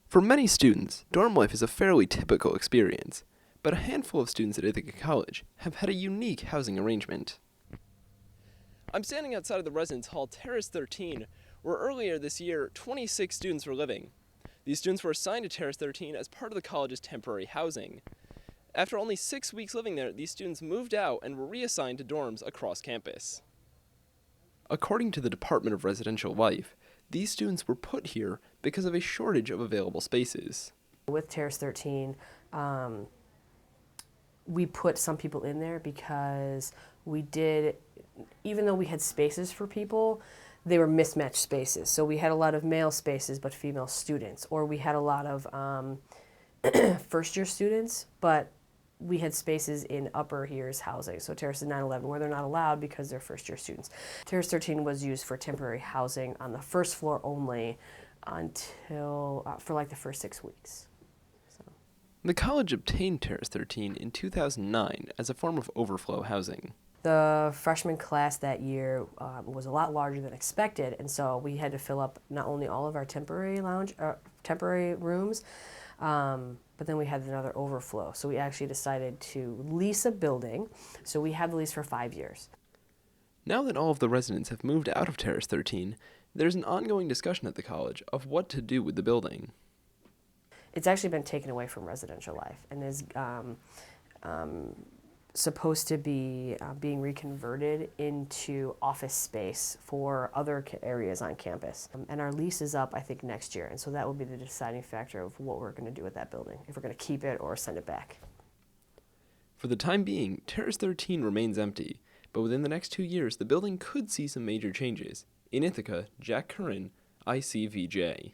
For many students, dorm life is a fairly typical experience, but a handful of students at Ithaca College have had a unique housing arrangement. I'm standing outside of the residence hall Terrace 13, where earlier this year, 26 students were living. These students were assigned to Terrace 13 as part of the college's temporary housing. After only 6 weeks living there, these students moved out and were reassigned to dorms across campus. According to the Department of Residential Life, these students were put here because of a shortage of available spaces. With Terrace 13, we put some people in there because even though we had spaces for people, they were mismatched spaces. So we had a lot of male spaces but female students, or we had a lot of first-year students, but we had spaces in upper years housing. So Terrace 911, where they're not allowed because they're first-year students. Terrace 13 was used for temporary housing on the first floor only until for like the first 6 weeks. The college obtained Terrace 13 in 2009 as a form of overflow housing. The freshman class that year was a lot larger than expected, and so we had to fill up not only all of our temporary rooms, but then we had another overflow. So we actually decided to lease a building. So we had the lease for 5 years. Now that all of the residents have moved out of Terrace 13, there's an ongoing discussion at the college of what to do with the building. It's actually been taken away from residential life and is supposed to be being reconverted into office space for other areas on campus. And our lease is up, I think, next year, and so that will be the deciding factor of what we're going to do with that building, if we're going to keep it or send it back. For the time being, Terrace 13 remains empty, but within the next 2 years, the building could see some major changes. In Ithaca, Curran, ICVJ.